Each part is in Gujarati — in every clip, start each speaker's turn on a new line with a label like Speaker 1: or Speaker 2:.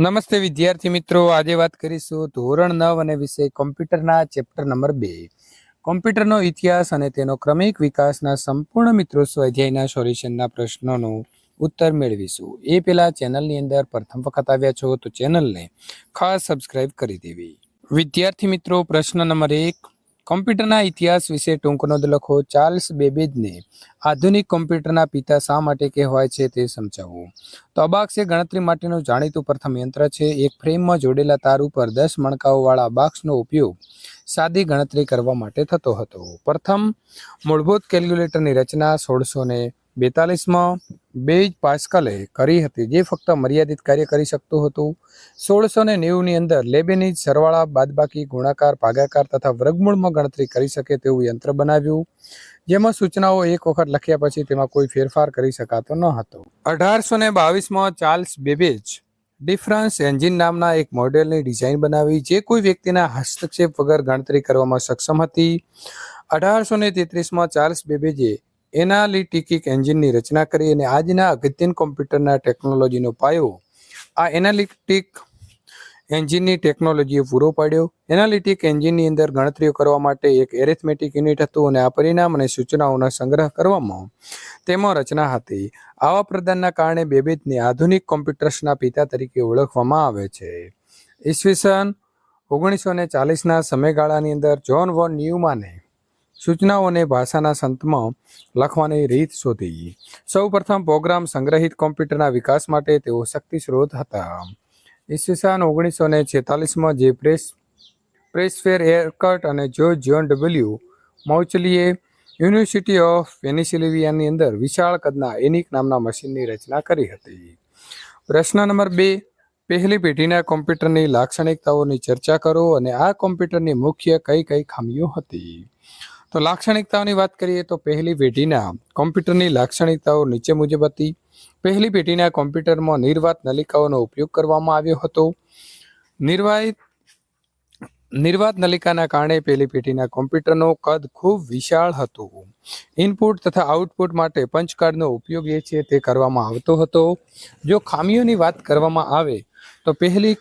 Speaker 1: નમસ્તે વિદ્યાર્થી મિત્રો, આજે વાત કરીશું ધોરણ 9 અને વિષય કોમ્પ્યુટરના ચેપ્ટર નંબર 2 કોમ્પ્યુટરનો ઇતિહાસ અને તેનો ક્રમિક વિકાસના સંપૂર્ણ મિત્રો સ્વાધ્યાયના સોલ્યુશનના પ્રશ્નોનો ઉત્તર મેળવીશું. એ પહેલા ચેનલની અંદર પ્રથમ વખત આવ્યા છો તો ચેનલને ખાસ સબસ્ક્રાઇબ કરી દેવી. વિદ્યાર્થી મિત્રો, પ્રશ્ન નંબર 1, કોમ્પ્યુટરના ઇતિહાસ વિશે ટૂંક નોંધ લખો. ચાર્લ્સ બેબેજને આધુનિક કોમ્પ્યુટરના પિતા શા માટે કહેવાય છે તે સમજાવો. તો અબાક્સ એ ગણતરી માટેનું જાણીતું પ્રથમ યંત્ર છે. એક ફ્રેમમાં જોડેલા તાર ઉપર 10 મણકાઓવાળા અબાક્સનો ઉપયોગ સાદી ગણતરી કરવા માટે થતો હતો. પ્રથમ મૂળભૂત કેલ્ક્યુલેટરની રચના 1642માં બેઇજ પાસ્કલે કરી હતી, જે ફક્ત મર્યાદિત કાર્ય કરી શકતું હતું. 1690ની અંદર લેબેનીઝ સરવાળા, બાદબાકી, ગુણાકાર, ભાગાકાર તથા વર્ગમૂળમાં ગણતરી કરી શકે તેવું યંત્ર બનાવ્યું, જેમાં સૂચનાઓ એક વખત લખ્યા પછી તેમાં કોઈ ફેરફાર કરી શકાતો ન હતો. 1822માં ચાર્લ્સ બેબેજ ડિફરન્સ એન્જિન નામના એક મોડેલની ડિઝાઇન બનાવી, જે કોઈ વ્યક્તિના હસ્તક્ષેપ વગર ગણતરી કરવામાં સક્ષમ હતી. 1833માં ચાર્લ્સ બેબેજે એનાલિટિક એન્જિનની રચના કરી અને આજના અગત્યના કોમ્પ્યુટરના ટેકનોલોજીનો પાયો આ એનાલિટિક એન્જિનની ટેકનોલોજીએ પૂરો પાડ્યો. એનાલિટિક એન્જિનની અંદર ગણતરીઓ કરવા માટે એક એરિથમેટિક યુનિટ હતું અને આ પરિણામ અને સૂચનાઓનો સંગ્રહ કરવામાં તેમાં રચના હતી. આવા પ્રદાનના કારણે બેબેજને આધુનિક કોમ્પ્યુટર્સના પિતા તરીકે ઓળખવામાં આવે છે. ઈસવીસન 1940ના સમયગાળાની અંદર જોન વોન ન્યુમાને સૂચનાઓને ભાષાના સંતમાં લખવાની રીત શોધી. સૌ પ્રથમ પ્રોગ્રામ સંગ્રહિત કોમ્પ્યુટરના વિકાસ માટે તેઓ શક્તિ સ્ત્રોત હતા. ઈસવીસન 1946માં જે પ્રેસફેર એરકટ અને જ્યોન ડબલ્યુ મૌચલીએ યુનિવર્સિટી ઓફ પેનિસિલ્વેનિયાની અંદર વિશાળ કદના એનિક નામના મશીનની રચના કરી હતી. પ્રશ્ન નંબર 2, પહેલી પેઢીના કોમ્પ્યુટરની લાક્ષણિકતાઓની ચર્ચા કરો અને આ કોમ્પ્યુટરની મુખ્ય કઈ કઈ ખામીઓ હતી. તો લાક્ષણિકતાઓની વાત કરીએ તો પહેલી પેઢીના કોમ્પ્યુટરની લાક્ષણિકતાઓ નીચે મુજબ હતી. પહેલી પેઢીના કોમ્પ્યુટરમાં નિર્વાત નલિકાઓનો ઉપયોગ કરવામાં આવ્યો હતો. નિર્વાત નલિકાના કારણે પહેલી પેઢીના કોમ્પ્યુટરનો કદ ખૂબ વિશાળ હતું. ઇનપુટ તથા આઉટપુટ માટે પંચકાર્ડનો ઉપયોગ છે તે કરવામાં આવતો હતો. જો ખામીઓની વાત કરવામાં આવે તો પહેલી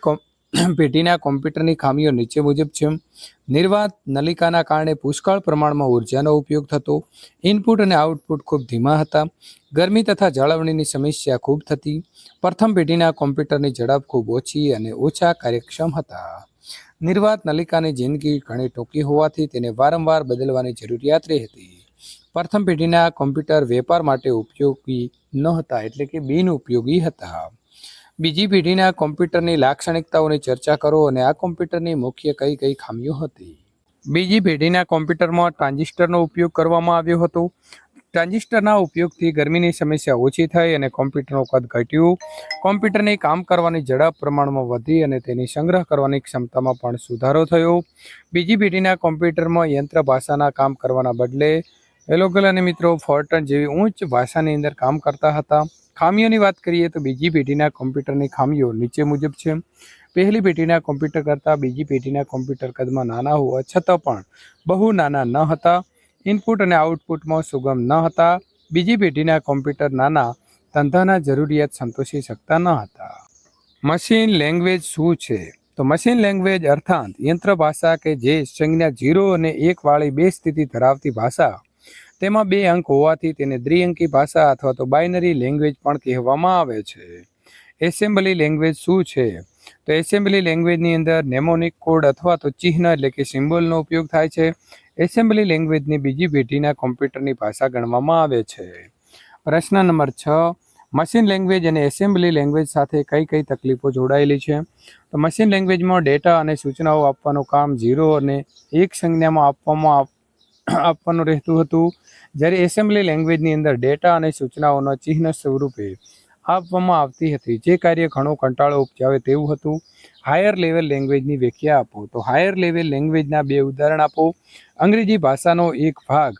Speaker 1: પેઢીના કોમ્પ્યુટરની ખામીઓ નીચે મુજબ છે. નિર્વાત નલિકાના કારણે પુષ્કળ પ્રમાણમાં ઉર્જાનો ઉપયોગ થતો. ઇનપુટ અને આઉટપુટ ખૂબ ધીમા હતા. ગરમી તથા જાળવણીની સમસ્યા ખૂબ થતી. પ્રથમ પેઢીના કોમ્પ્યુટરની ઝડપ ખૂબ ઓછી અને ઓછા કાર્યક્ષમ હતા. નિર્વાત નલિકાની જિંદગી ઘણી ટૂંકી હોવાથી તેને વારંવાર બદલવાની જરૂરિયાત રહેતી. પ્રથમ પેઢીના કોમ્પ્યુટર વેપાર માટે ઉપયોગી ન હતા, એટલે કે બિનઉપયોગી હતા. બીજી પેઢીના કોમ્પ્યુટરની લાક્ષણિકતાઓની ચર્ચા કરો અને આ કોમ્પ્યુટરની મુખ્ય કઈ કઈ ખામીઓ હતી. બીજી પેઢીના કોમ્પ્યુટરમાં ટ્રાન્ઝિસ્ટરનો ઉપયોગ કરવામાં આવ્યો હતો. ટ્રાન્ઝિસ્ટરના ઉપયોગથી ગરમીની સમસ્યા ઓછી થઈ અને કોમ્પ્યુટરનું કદ ઘટ્યું. કોમ્પ્યુટરની કામ કરવાની ઝડપ પ્રમાણમાં વધી અને તેની સંગ્રહ કરવાની ક્ષમતામાં પણ સુધારો થયો. બીજી પેઢીના કોમ્પ્યુટરમાં યંત્ર ભાષાના કામ કરવાના બદલે એલોગલ અને મિત્રો ફોર્ટન જેવી ઉચ્ચ ભાષાની અંદર કામ કરતા હતા. ખામીઓની વાત કરીએ તો બીજી પેઢીના કોમ્પ્યુટરની ખામીઓ નીચે મુજબ છે. પહેલી પેઢીના કોમ્પ્યુટર કરતાં બીજી પેઢીના કોમ્પ્યુટર કદમાં નાના હોવા છતાં પણ બહુ નાના ન હતા. ઇનપુટ અને આઉટપુટમાં સુગમ ન હતા. બીજી પેઢીના કોમ્પ્યુટર નાના ધંધાના જરૂરિયાત સંતોષી શકતા ન હતા. મશીન લેંગ્વેજ શું છે? તો મશીન લેંગ્વેજ અર્થાત યંત્ર ભાષા કે જે સંજ્ઞા 0 અને 1 વાળી બે સ્થિતિ ધરાવતી ભાષા, તેમાં 2 અંક હોવાથી તેને દ્વિઅંકી ભાષા અથવા તો બાઇનરી લેંગ્વેજ પણ કહેવામાં આવે છે. એસેમ્બલી લેંગ્વેજ શું છે? તો એસેમ્બલી લેંગ્વેજની અંદર નેમોનિક કોડ અથવા તો ચિહ્ન એટલે કે સિમ્બોલનો ઉપયોગ થાય છે. એસેમ્બલી લેંગ્વેજની બીજી પેઢીના કોમ્પ્યુટરની ભાષા ગણવામાં આવે છે. પ્રશ્ન નંબર 6, મશીન લેંગ્વેજ અને એસેમ્બલી લેંગ્વેજ સાથે કઈ કઈ તકલીફો જોડાયેલી છે? તો મશીન લેંગ્વેજમાં ડેટા અને સૂચનાઓ આપવાનું કામ 0 અને 1 સંજ્ઞામાં આપવાનું રહેતું હતું, જ્યારે એસેમ્બલી લેંગ્વેજની અંદર ડેટા અને સૂચનાઓના ચિહ્ન સ્વરૂપે આપવામાં આવતી હતી, જે કાર્ય ઘણો કંટાળો ઉપજાવે તેવું હતું. હાયર લેવલ લેંગ્વેજની વ્યાખ્યા આપો. તો હાયર લેવલ લેંગ્વેજના 2 ઉદાહરણ આપો. અંગ્રેજી ભાષાનો એક ભાગ,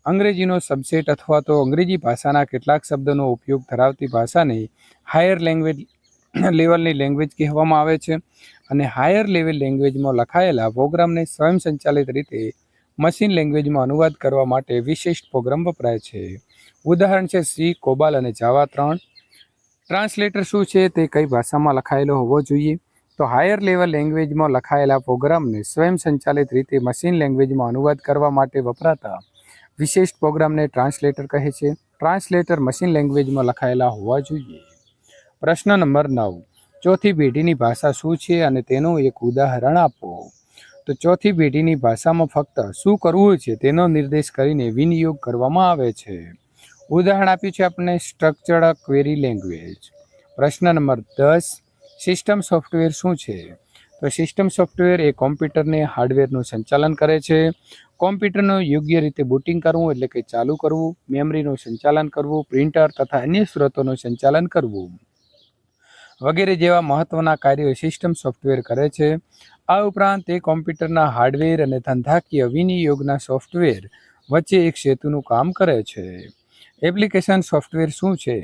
Speaker 1: અંગ્રેજીનો સબસેટ અથવા તો અંગ્રેજી ભાષાના કેટલાક શબ્દોનો ઉપયોગ ધરાવતી ભાષાને હાયર લેવલની લેંગ્વેજ કહેવામાં આવે છે. અને હાયર લેવલ લેંગ્વેજમાં લખાયેલા પ્રોગ્રામને સ્વયંસંચાલિત રીતે મશીન લેંગ્વેજમાં અનુવાદ કરવા માટે વિશિષ્ટ પ્રોગ્રામ વપરાય છે. ઉદાહરણ છે સી, કોબાલ અને જાવા 3. ટ્રાન્સલેટર શું છે તે કઈ ભાષામાં લખાયેલો હોવો જોઈએ? તો હાયર લેવલ લેંગ્વેજમાં લખાયેલા પ્રોગ્રામને સ્વયં સંચાલિત રીતે મશીન લેંગ્વેજમાં અનુવાદ કરવા માટે વપરાતા વિશેષ પ્રોગ્રામને ટ્રાન્સલેટર કહે છે. ટ્રાન્સલેટર મશીન લેંગ્વેજમાં લખાયેલા હોવા જોઈએ. પ્રશ્ન નંબર 9. ચોથી પેઢીની ભાષા શું છે અને તેનું એક ઉદાહરણ આપો. તો ચોથી પેઢીની ભાષામાં ફક્ત શું કરવું છે તેનો નિર્દેશ કરીને વિનિયોગ કરવામાં આવે છે. ઉદાહરણ આપ્યું છે આપણે સ્ટ્રક્ચર્ડ ક્વેરી લેંગ્વેજ. પ્રશ્ન નંબર 10. સિસ્ટમ સોફ્ટવેર શું છે? તો સિસ્ટમ સોફ્ટવેર એ કોમ્પ્યુટરને હાર્ડવેરનું સંચાલન કરે છે. કોમ્પ્યુટરનું યોગ્ય રીતે બુટિંગ કરવું એટલે કે ચાલુ કરવું, મેમરીનું સંચાલન કરવું, પ્રિન્ટર તથા અન્ય સ્ત્રોતોનું સંચાલન કરવું વગેરે જેવા મહત્વના કાર્યો સિસ્ટમ સોફ્ટવેર કરે છે. આ ઉપરાંત તે કોમ્પ્યુટરના હાર્ડવેર અને ધંધાકીય વિનિયોગના સોફ્ટવેર વચ્ચે એક સેતુનું કામ કરે છે. એપ્લિકેશન સોફ્ટવેર શું છે?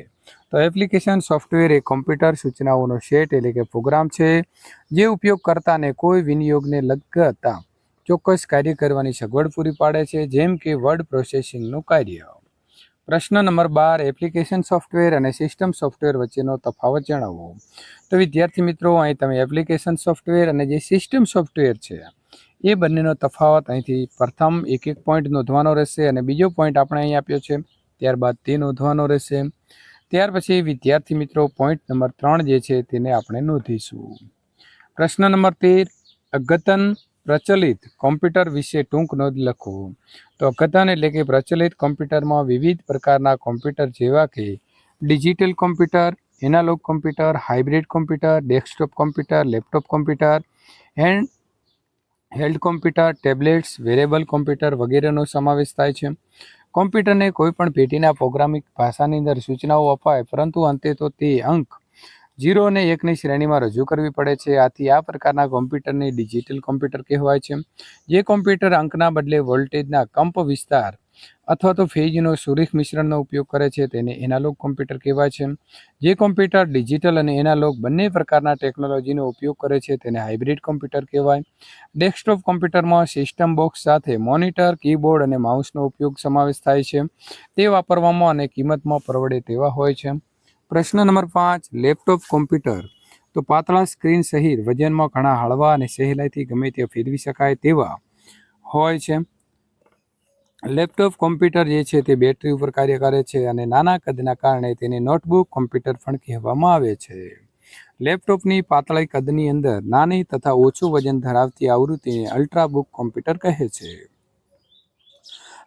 Speaker 1: તો એપ્લિકેશન સોફ્ટવેર એ કોમ્પ્યુટર સૂચનાઓનો સેટ એટલે કે પ્રોગ્રામ છે જે ઉપયોગકર્તાને કોઈ વિનિયોગને લગતા ચોક્કસ કાર્ય કરવાની સગવડ પૂરી પાડે છે, જેમ કે વર્ડ પ્રોસેસિંગનું કાર્ય. પ્રશ્ન નંબર 12. એપ્લિકેશન સોફ્ટવેર અને સિસ્ટમ સોફ્ટવેર વચ્ચેનો તફાવત જણાવો. તો વિદ્યાર્થી મિત્રો, અહીં તમે એપ્લિકેશન સોફ્ટવેર અને જે સિસ્ટમ સોફ્ટવેર છે એ બંનેનો તફાવત અહીંથી પ્રથમ એક પોઈન્ટ નોંધવાનો રહેશે અને બીજો પોઈન્ટ આપણે અહીં આપ્યો છે, ત્યારબાદ તે નોંધવાનો રહેશે. ત્યાર પછી વિદ્યાર્થી મિત્રો પોઈન્ટ નંબર 3 જે છે તેને આપણે નોંધીશું. પ્રશ્ન નંબર 13. અદ્યતન પ્રચલિત કોમ્પ્યુટર વિશે ટૂંક નોંધ લખો. તો અદ્યતન એટલે કે પ્રચલિત કોમ્પ્યુટરમાં વિવિધ પ્રકારના કોમ્પ્યુટર જેવા કે digital computer, analogue computer, hybrid computer, desktop computer, laptop computer, hand computer, tablets, wearable computer વગેરેનો સમાવેશ થાય છે. કોમ્પ્યુટરને કોઈપણ પેઢીના પ્રોગ્રામિંગ ભાષાની અંદર સૂચનાઓ અપાય, પરંતુ અંતે તો તે અંક 0 અને 1ની શ્રેણીમાં રજૂ કરવી પડે છે. આથી આ પ્રકારના કોમ્પ્યુટરને ડિજિટલ કોમ્પ્યુટર કહેવાય છે. જે કોમ્પ્યુટર અંકના બદલે વોલ્ટેજના કંપ વિસ્તાર અથવા તો ફેઝનો સુરેખ મિશ્રણનો ઉપયોગ કરે છે તેને એનાલોગ કોમ્પ્યુટર કહેવાય છે. જે કોમ્પ્યુટર ડિજિટલ અને એનાલોગ બંને પ્રકારના ટેકનોલોજીનો ઉપયોગ કરે છે તેને હાઇબ્રિડ કોમ્પ્યુટર કહેવાય. ડેસ્કટોપ કોમ્પ્યુટરમાં સિસ્ટમ બોક્સ સાથે મોનિટર, કીબોર્ડ અને માઉસનો ઉપયોગ સમાવેશ થાય છે. તે વાપરવામાં અને કિંમતમાં પરવડે તેવા હોય છે. પ્રશ્ન નંબર 5. લેપટોપ કોમ્પ્યુટર તો પાતળા સ્ક્રીન સહિત વજનમાં ઘણા હળવા અને સહેલાઈથી ગમે તે ફેરવી શકાય તેવા હોય છે. લેપટોપ કોમ્પ્યુટર જે છે તે બેટરી ઉપર કાર્ય કરે છે અને નાના કદના કારણે તેને નોટબુક કોમ્પ્યુટર પણ કહેવામાં આવે છે. લેપટોપની પાતળી કદની અંદર નાની તથા ઓછું વજન ધરાવતી આવૃત્તિને અલ્ટ્રાબુક કોમ્પ્યુટર કહે છે.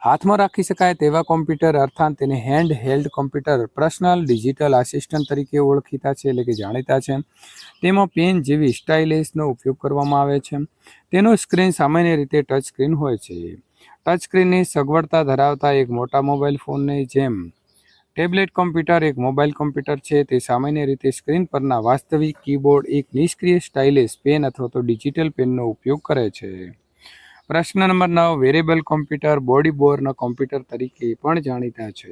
Speaker 1: હાથમાં રાખી શકાય તેવા કોમ્પ્યુટર અર્થાત તેને hand held computer personal digital assistant તરીકે ઓળખીતા છે એટલે કે જાણીતા છે. તેમાં પેન જેવી સ્ટાઇલેસનો ઉપયોગ કરવામાં આવે છે. તેનો સ્ક્રીન સામાન્ય રીતે ટચ સ્ક્રીન હોય છે. ટચ સ્ક્રીનની સગવડતા ધરાવતા એક મોટા મોબાઈલ ફોનની જેમ ટેબ્લેટ કોમ્પ્યુટર એક મોબાઈલ કોમ્પ્યુટર છે. તે સામાન્ય રીતે સ્ક્રીન પરના વાસ્તવિક કીબોર્ડ, એક નિષ્ક્રિય સ્ટાઇલિશ પેન અથવા તો ડિજિટલ પેનનો ઉપયોગ કરે છે. પ્રશ્ન number 9. Wearable computer body Born computer તરીકે પણ જાણીતા છે.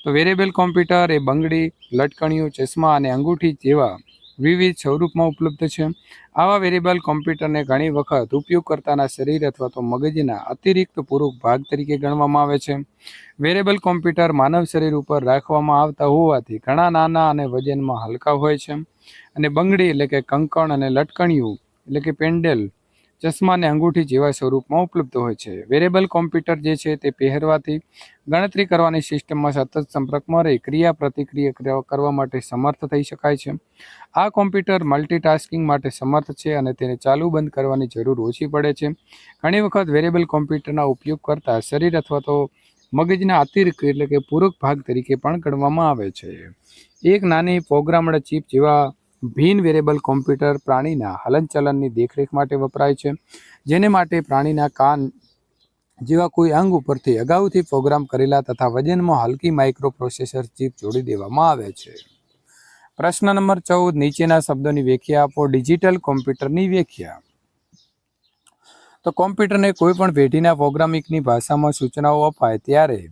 Speaker 1: તો વેરેબલ કોમ્પ્યુટર એ બંગડી, લટકણીઓ, ચશ્મા અને અંગૂઠી જેવા વિવિધ સ્વરૂપમાં ઉપલબ્ધ છે. આવા વેરેબલ કોમ્પ્યુટરને ઘણી વખત ઉપયોગકર્તાના શરીર અથવા તો મગજના અતિરિક્ત પૂરક ભાગ તરીકે ગણવામાં આવે છે. વેરેબલ કોમ્પ્યુટર માનવ શરીર ઉપર રાખવામાં આવતા હોવાથી ઘણા નાના અને વજનમાં હલકા હોય છે. અને બંગડી એટલે કે કંકણ અને લટકણીઓ એટલે કે પેન્ડલ, ચશ્મા અને અંગૂઠી જેવા સ્વરૂપમાં ઉપલબ્ધ હોય છે. વેરેબલ કોમ્પ્યુટર જે છે તે પહેરવાથી ગણતરી કરવાની સિસ્ટમમાં સતત સંપર્કમાં રહી ક્રિયા પ્રતિક્રિયા કરવા માટે સમર્થ થઈ શકાય છે. આ કોમ્પ્યુટર મલ્ટીટાસ્કિંગ માટે સમર્થ છે અને તેને ચાલુ બંધ કરવાની જરૂર ઓછી પડે છે. ઘણી વખત વેરેબલ કોમ્પ્યુટરના ઉપયોગ કરતા શરીર અથવા તો મગજના અતિરિક્ત એટલે કે પૂરક ભાગ તરીકે પણ ગણવામાં આવે છે. એક નાની પ્રોગ્રામડ ચિપ જેવા ભિન્ન વેરેબલ કોમ્પ્યુટર પ્રાણીના હલનચલનની દેખરેખ માટે વપરાય છે, જેને માટે પ્રાણીના કાન જેવા કોઈ અંગ ઉપરથી અગાઉથી પ્રોગ્રામ કરેલા તથા વજનમાં હલકી માઇક્રો પ્રોસેસર ચિપ જોડી દેવામાં આવે છે. પ્રશ્ન નંબર 14. નીચેના શબ્દોની વ્યાખ્યા આપો. ડિજિટલ કોમ્પ્યુટરની વ્યાખ્યા. તો કોમ્પ્યુટરને કોઈ પણ પેઢીના પ્રોગ્રામિંગની ભાષામાં સૂચનાઓ અપાય ત્યારે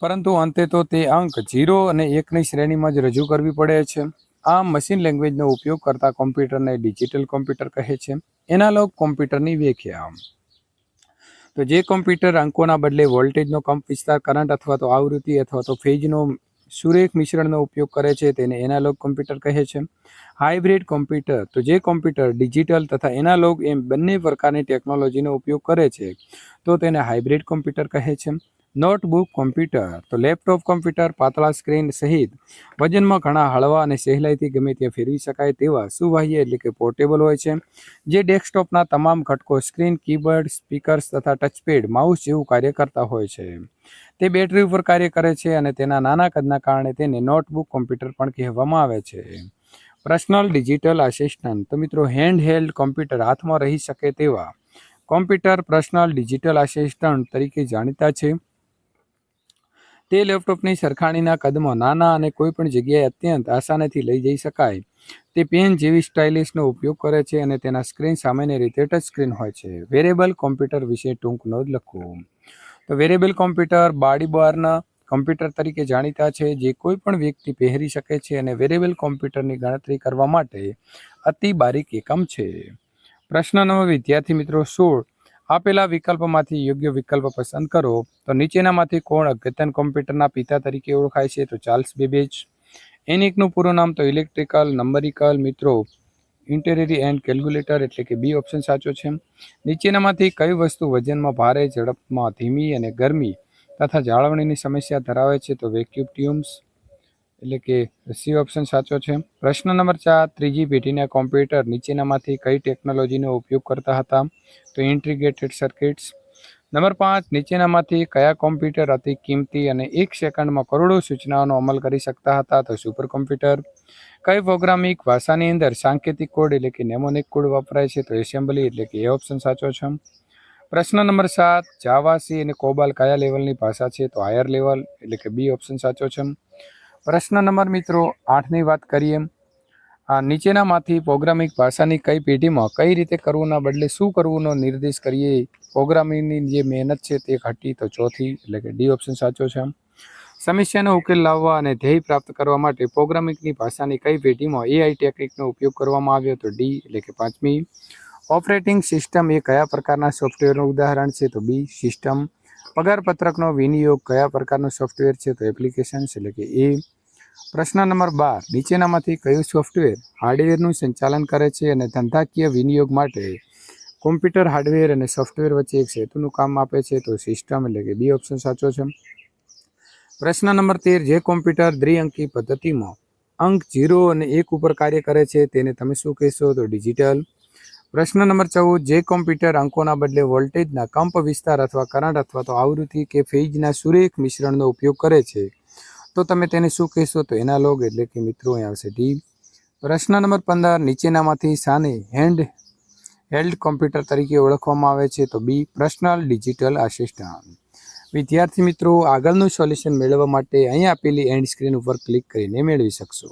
Speaker 1: પરંતુ અંતે તો તે અંક 0 અને 1ની શ્રેણીમાં જ રજૂ કરવી પડે છે. આમ મશીન લેંગ્વેજનો ઉપયોગ કરતા કોમ્પ્યુટરને ડિજિટલ કોમ્પ્યુટર કહે છે. એનાલોગ કોમ્પ્યુટરની વ્યાખ્યા. તો જે કોમ્પ્યુટર અંકોના બદલે વોલ્ટેજનો કંપ વિસ્તાર, કરંટ અથવા તો આવૃત્તિ અથવા તો ફેઝનો સુરેખ મિશ્રણનો ઉપયોગ કરે છે તેને એનાલોગ કોમ્પ્યુટર કહે છે. હાઇબ્રિડ કોમ્પ્યુટર તો જે કોમ્પ્યુટર ડિજિટલ તથા એનાલોગ એમ બંને પ્રકારની ટેકનોલોજીનો ઉપયોગ કરે છે તો તેને હાઇબ્રિડ કોમ્પ્યુટર કહે છે. નોટબુક કોમ્પ્યુટર તો લેપટોપ કોમ્પ્યુટર પાતળા સ્ક્રીન સહિત વજનમાં ઘણા હળવા અને સહેલાઈથી ગમે ત્યાં ફેરવી શકાય તેવા સુવાહ્ય એટલે કે પોર્ટેબલ હોય છે, જે ડેસ્કટોપના તમામ ઘટકો સ્ક્રીન, કીબોર્ડ, સ્પીકર્સ તથા ટચપેડ, માઉસ જેવું કાર્ય કરતા હોય છે. તે બેટરી ઉપર કાર્ય કરે છે અને તેના નાના કદના કારણે તેને નોટબુક કોમ્પ્યુટર પણ કહેવામાં આવે છે. પર્સનલ ડિજિટલ આસિસ્ટન્ટ તો મિત્રો હેન્ડ હેલ્ડ કોમ્પ્યુટર હાથમાં રહી શકે તેવા કોમ્પ્યુટર પર્સનલ ડિજિટલ આસિસ્ટન્ટ તરીકે જાણીતા છે. તે લેપટોપની સરખામણીના કદમાં નાના અને કોઈ પણ જગ્યાએ અત્યંત આસાનીથી લઈ જઈ શકાય તે પેન જેવી સ્ટાઇલિશનો ઉપયોગ કરે છે અને તેના સ્ક્રીન સામાન્ય રીતે ટચ સ્ક્રીન હોય છે. વેરેબલ કોમ્પ્યુટર વિશે ટૂંક નોંધ લખો. તો વેરેબલ કોમ્પ્યુટર બોડીબારના કોમ્પ્યુટર તરીકે જાણીતા છે, જે કોઈ પણ વ્યક્તિ પહેરી શકે છે અને વેરેબલ કોમ્પ્યુટરની ગણતરી કરવા માટે અતિ બારીક એકમ છે. પ્રશ્ન નંબર વિદ્યાર્થી મિત્રો 16 આપેલા વિકલ્પોમાંથી યોગ્ય વિકલ્પ પસંદ કરો. તો નીચેનામાંથી કોણ અદ્યતન કોમ્પ્યુટરના પિતા તરીકે ઓળખાય છે? તો ચાર્લ્સ બેબેજ. એનિકનું પૂરું નામ તો ઇલેક્ટ્રિકલ નંબરિકલ મિત્રો ઇન્ટેરિયરી એન્ડ કેલ્ક્યુલેટર એટલે કે બી ઓપ્શન સાચો છે. નીચેનામાંથી કઈ વસ્તુ વજનમાં ભારે, ઝડપમાં ધીમી અને ગરમી તથા જાળવણીની સમસ્યા ધરાવે છે? તો વેક્યુમ ટ્યુબ્સ એટલે કે સી ઓપ્શન સાચો છે. પ્રશ્ન નંબર 4 ત્રીજી પેઢીના કોમ્પ્યુટર નીચેનામાંથી કઈ ટેકનોલોજીનો ઉપયોગ કરતા હતા? તો ઇન્ટિગ્રેટેડ સર્કિટ્સ. નંબર 5 નીચેનામાંથી કયા કોમ્પ્યુટર અતિ કિંમતી અને 1 સેકન્ડમાં કરોડો સૂચનાઓનો અમલ કરી શકતા હતા? તો સુપર કોમ્પ્યુટર. કઈ પ્રોગ્રામિંગ ભાષાની અંદર સાંકેતિક કોડ એટલે કે નેમોનિક કોડ વપરાય છે? તો એસેમ્બલી એટલે કે એ ઓપ્શન સાચો છે. પ્રશ્ન નંબર 7 જાવા, સી અને કોબાલ કયા લેવલની ભાષા છે? તો હાયર લેવલ એટલે કે બી ઓપ્શન સાચો છે. પ્રશ્ન નંબર મિત્રો 8ની વાત કરીએ. નીચેનામાંથી પ્રોગ્રામિંગ ભાષાની કઈ પેઢીમાં કઈ રીતે કરવુંના બદલે શું કરવુંનો નિર્દેશ કરીએ પ્રોગ્રામિંગની જે મહેનત છે તે ઘટી? તો ચોથી એટલે કે ડી ઓપ્શન સાચો છે. સમસ્યાનો ઉકેલ લાવવા અને ધ્યેય પ્રાપ્ત કરવા માટે પ્રોગ્રામિંગની ભાષાની કઈ પેઢીમાં એઆઈ ટેકનિકનો ઉપયોગ કરવામાં આવ્યો? તો ડી એટલે કે 5મી. ઓપરેટિંગ સિસ્ટમ એ કયા પ્રકારના સોફ્ટવેરનું ઉદાહરણ છે? તો બી સિસ્ટમ. પગારપત્રકનો વિનિયોગ કયા પ્રકારનું સોફ્ટવેર છે? તો એપ્લિકેશન્સ એટલે કે એ. પ્રશ્ન નંબર 12 નીચેનામાંથી કયું સોફ્ટવેર હાર્ડવેરનું સંચાલન કરે છે અને ધંધાકીય વિનિયોગ માટે કોમ્પ્યુટર હાર્ડવેર અને સોફ્ટવેર વચ્ચે એક સેતુનું કામ આપે છે? તો સિસ્ટમ એટલે કે બી ઓપ્શન સાચો છે. પ્રશ્ન નંબર 13 જે કોમ્પ્યુટર દ્વિઅંકી પદ્ધતિમાં અંક 0 અને 1 ઉપર કાર્ય કરે છે તેને તમે શું કહેશો? તો ડિજિટલ. પ્રશ્ન નંબર 14 જે કોમ્પ્યુટર અંકોના બદલે વોલ્ટેજના કંપ વિસ્તાર અથવા કરંટ અથવા તો આવૃત્તિ કે ફેઝના સુરેખ મિશ્રણનો ઉપયોગ કરે છે તો તમે તેને શું કહેશો? તો એનાલોગ એટલે કે મિત્રો અહીં આવશે ડી. પ્રશ્ન નંબર 15 નીચેનામાંથી શાને હેલ્ડ કોમ્પ્યુટર તરીકે ઓળખવામાં આવે છે? તો બી પર્સનલ ડિજિટલ આસિસ્ટન્ટ. વિદ્યાર્થી મિત્રો આગળનું સોલ્યુશન મેળવવા માટે અહીં આપેલી એન્ડ સ્ક્રીન ઉપર ક્લિક કરીને મેળવી શકશો.